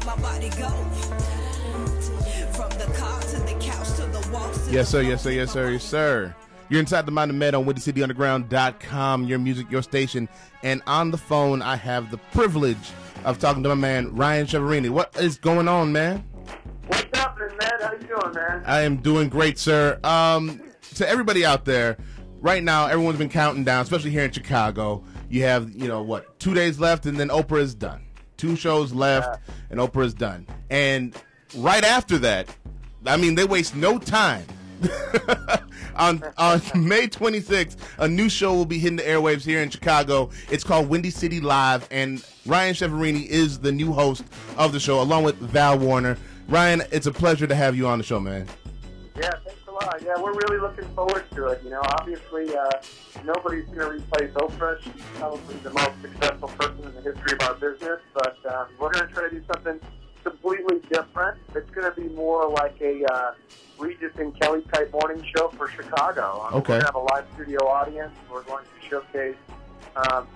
my body go. From the car to the couch to the walls. Yes, sir, yes, sir, yes, sir, yes, sir. You're inside the Mind of Med on WindyCityUnderground.com, your music, your station. And on the phone, I have the privilege of talking to my man, Ryan Chiaverini. What is going on, man? What's happening, man? How you doing, man? I am doing great, sir. To everybody out there, right now, everyone's been counting down, especially here in Chicago. You have, 2 days left, and then Oprah is done. 2 shows left, and Oprah is done. And right after that, I mean, they waste no time. On May 26th, a new show will be hitting the airwaves here in Chicago. It's called Windy City Live, and Ryan Chiaverini is the new host of the show, along with Val Warner. Ryan, it's a pleasure to have you on the show, man. Yeah, thanks a lot. Yeah, we're really looking forward to it. Obviously, nobody's going to replace Oprah. She's probably the most successful person in the history of our business, but we're going to try to do something completely different. It's going to be more like a Regis and Kelly type morning show for Chicago. Okay. We're going to have a live studio audience. We're going to showcase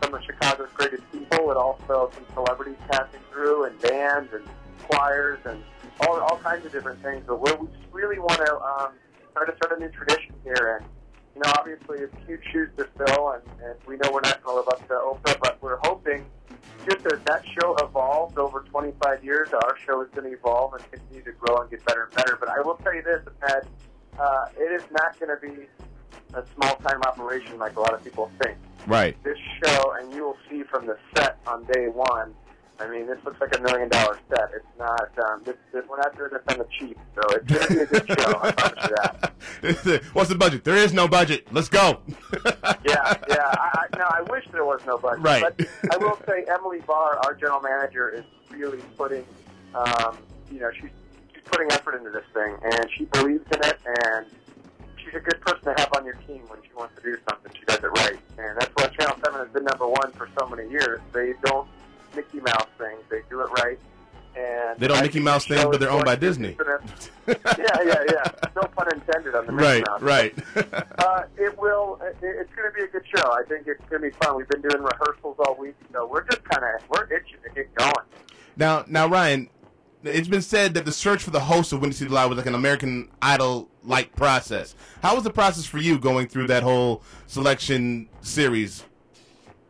some of Chicago's greatest people, and also some celebrities passing through, and bands and choirs and all kinds of different things. But we just really want to try to start a new tradition here. And obviously it's huge shoes to fill, and we know we're not going to live up to Oprah, but we're hoping just as that show evolved over 25 years, our show is going to evolve and continue to grow and get better and better. But I will tell you this, Ed, it is not going to be a small-time operation like a lot of people think. Right. This show, and you will see from the set on day one, I mean, this looks like $1 million set. It's not, we're not doing this on the cheap, so it's going to be a good show, I promise you that. What's the budget? There is no budget. Let's go. Yeah. I wish there was no budget. Right. But I will say Emily Barr, our general manager, is really putting, she's putting effort into this thing, and she believes in it, and she's a good person to have on your team when she wants to do something. She does it right, and that's why Channel 7 has been #1 for so many years. They don't Mickey Mouse things. They do it right. And they don't Mickey Mouse things, but they're owned by Disney. Yeah. No pun intended on the Mickey Mouse. Right. It's going to be a good show. I think it's going to be fun. We've been doing rehearsals all week, so we're itching to get going. Now, Ryan, it's been said that the search for the host of Windy City Live was like an American Idol-like process. How was the process for you going through that whole selection series?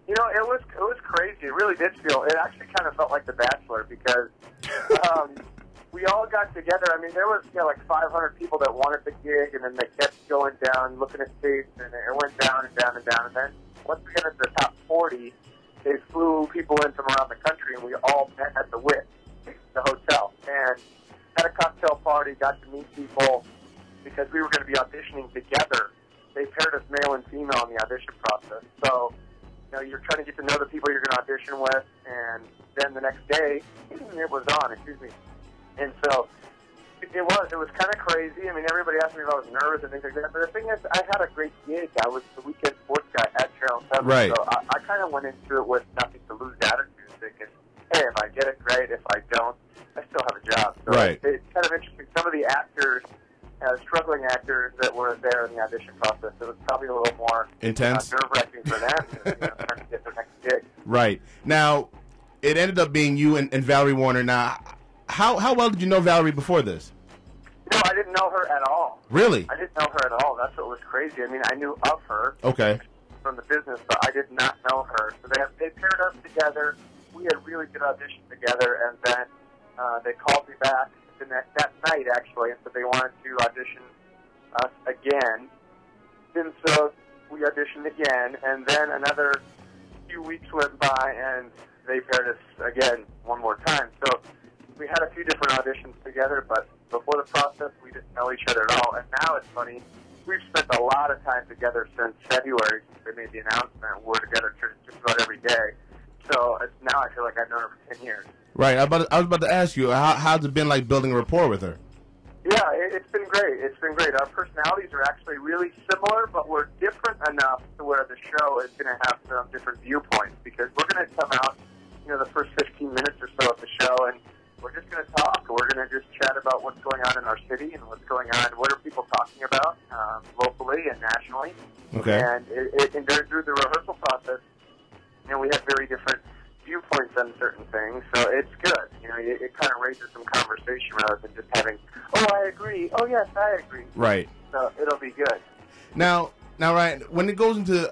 It was crazy. It really did feel. It actually kind of felt like The Bachelor because we all got together. I mean, there was like 500 people that wanted the gig, and then they kept going down, looking at dates, and it went down and down and down. And then once we got to the top 40, they flew people in from around the country, and we all met at the Wit, the hotel, and had a cocktail party, got to meet people because we were going to be auditioning together. They paired us male and female in the audition process. So you're trying to get to know the people you're going to audition with, and then the next day, it was on, And so it was kind of crazy. I mean, everybody asked me if I was nervous and things like that. But the thing is, I had a great gig. I was the weekend sports guy at Channel 7. Right. So I kind of went into it with nothing to lose attitude, thinking, hey, if I get it, great. If I don't, I still have a job. So right. It's kind of interesting. Some of the actors, struggling actors that were there in the audition process, it was probably a little more intense, nerve-wracking for them, trying to get their next gig. Right. Now, it ended up being you and Valerie Warner. Now, how well did you know Valerie before this? No, I didn't know her at all. Really? I didn't know her at all. That's what was crazy. I mean, I knew of her from the business, but I did not know her. So they paired us together. We had really good auditions together, and then they called me back that night, actually, and said they wanted to audition us again. And so we auditioned again, and then another few weeks went by, and they paired us again one more time. So we had a few different auditions together, but before the process, we didn't know each other at all. And now it's funny, we've spent a lot of time together since February, since they made the announcement. We're together just about every day. So now I feel like I've known her for 10 years. Right. I was about to ask you, how's it been like building a rapport with her? Yeah, it's been great. It's been great. Our personalities are actually really similar, but we're different enough to where the show is going to have some different viewpoints, because we're going to come out, the first 15 minutes or so of the show, and we're just going to talk. We're going to just chat about what's going on in our city and what's going on, what are people talking about locally and nationally. Okay. And through the rehearsal process, we have very different viewpoints viewpoints on certain things, so it's good. You know, it kind of raises some conversation rather than just having, oh, I agree, oh, yes, I agree. Right. So it'll be good. Now, Ryan, when it goes into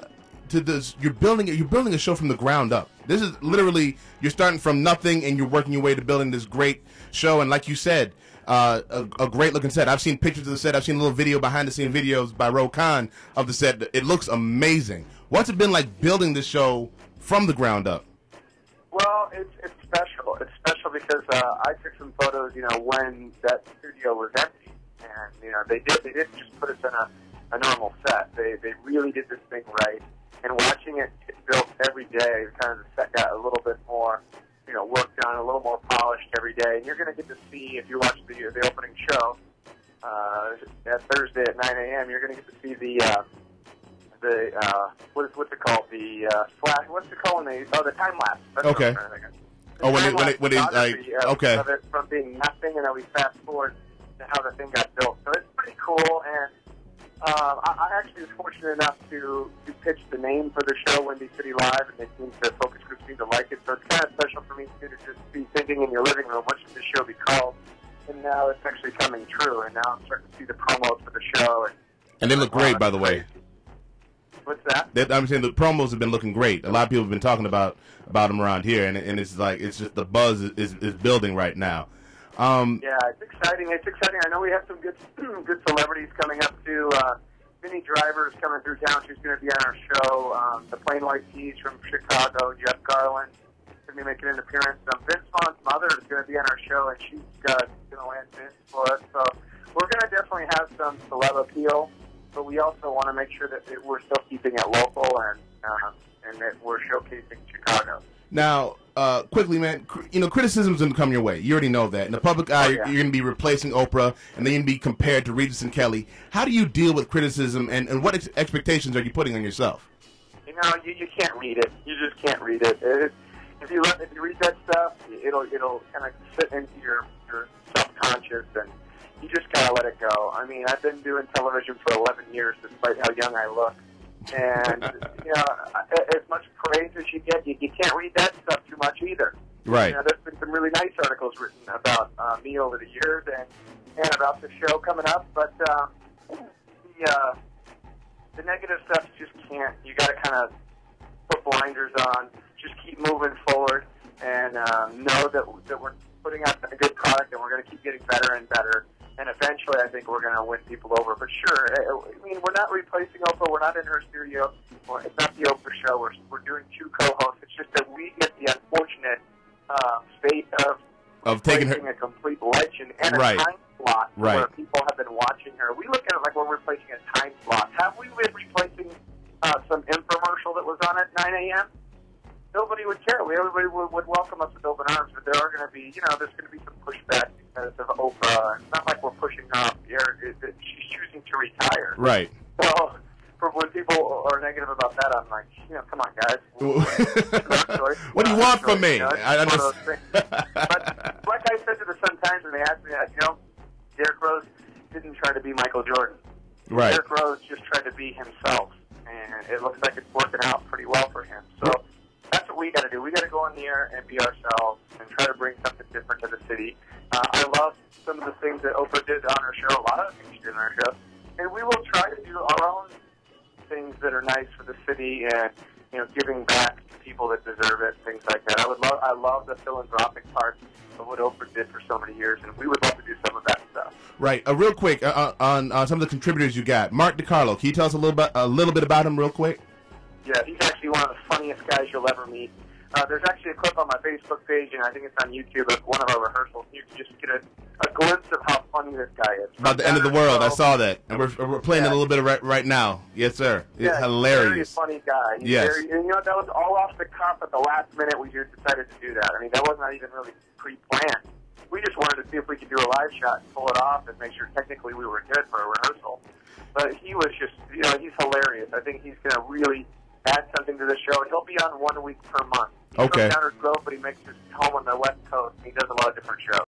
this, you're building a show from the ground up. This is literally, you're starting from nothing and you're working your way to building this great show. And like you said, a great looking set. I've seen pictures of the set. I've seen a little video, behind the scene videos by Ro Khan of the set. It looks amazing. What's it been like building this show from the ground up? Well, it's special. It's special because I took some photos, you know, when that studio was empty, and you know they didn't just put us in a normal set. They really did this thing right. And watching it get built every day, kind of the set got a little bit more, you know, worked on, a little more polished every day. And you're going to get to see, if you watch the opening show at Thursday at 9 a.m., you're going to get to see the what's it called? The flash. What's it called? The time lapse. That's okay. What I'm trying to think of. Oh, when he's like, okay. Of it from being nothing, and then we fast forward to how the thing got built. So it's pretty cool. And I actually was fortunate enough to pitch the name for the show, Windy City Live, and the focus group seemed to like it. So it's kind of special for me too, to just be thinking in your living room, what should this show be called? And now it's actually coming true. And now I'm starting to see the promos for the show. And they look great, by the way. What's that? I'm saying the promos have been looking great. A lot of people have been talking about them around here, and it's like, it's just the buzz is building right now. Yeah, it's exciting. It's exciting. I know we have some good celebrities coming up too. Minnie Driver's coming through town. She's going to be on our show. The Plain White Tees from Chicago, Jeff Garland, going to be making an appearance. Vince Vaughn's mother is going to be on our show, and she's going to land Vince for us. So we're going to definitely have some celeb appeal, but we also want to make sure that we're still keeping it local and that we're showcasing Chicago. Now, quickly, man, you know, criticism's going to come your way. You already know that. In the public eye, you're going to be replacing Oprah, and then you're going to be compared to Regis and Kelly. How do you deal with criticism, and what expectations are you putting on yourself? You know, you can't read it. You just can't read it. If you read that stuff, it'll kind of sit into your subconscious, and you just gotta let it go. I mean, I've been doing television for 11 years, despite how young I look. And, you know, as much praise as you get, you can't read that stuff too much either. Right. You know, there's been some really nice articles written about me over the years and about the show coming up, but the negative stuff you just can't. You got to kind of put blinders on, just keep moving forward, and know that we're putting out a good product, and we're going to keep getting better and better. And eventually, I think we're going to win people over. But sure, I mean, we're not replacing Oprah. We're not in her studio. It's not the Oprah show. We're doing two co-hosts. It's just that we get the unfortunate fate of taking her a complete legend and a right. time slot right. where people have been watching her. We look at it like we're replacing a time slot. Have we been replacing some infomercial that was on at 9 a.m.? Nobody would care. Everybody would welcome us with open arms, but there are going to be, you know, there's going to be some pushback because of Oprah. It's not like we're pushing her off the air. She's choosing to retire. Right. So, when people are negative about that, I'm like, you know, come on, guys. What do you want from me? You know, I one of those things. But like I said to the Sun-Times when they asked me that, you know, Derrick Rose didn't try to be Michael Jordan. Right. Derrick Rose just tried to be himself, and it looks like it's working out pretty well for him. So that's what we got to do. We got to go on the air and be ourselves and try to bring something different to the city. I love some of the things that Oprah did on her show, a lot of the things she did on her show, and we will try to do our own things that are nice for the city and, you know, giving back to people that deserve it, things like that. I love the philanthropic part of what Oprah did for so many years, and we would love to do some of that stuff. Right. Real quick on some of the contributors you got. Mark DiCarlo. Can you tell us a little bit about him, real quick? Yeah, he's actually one of the funniest guys you'll ever meet. There's actually a clip on my Facebook page, and I think it's on YouTube, of one of our rehearsals. You can just get a glimpse of how funny this guy is. About the end of the world. I saw that. And we're playing it a little bit right now. Yes, sir. It's hilarious. He's a very funny guy. Yes. And you know, that was all off the cuff at the last minute we just decided to do that. I mean, that was not even really pre-planned. We just wanted to see if we could do a live shot and pull it off and make sure technically we were good for a rehearsal. But he was just, you know, he's hilarious. I think he's going to really add something to the show. He'll be on 1 week per month. He's okay. from Downers Grove, but he makes his home on the West Coast, and he does a lot of different shows.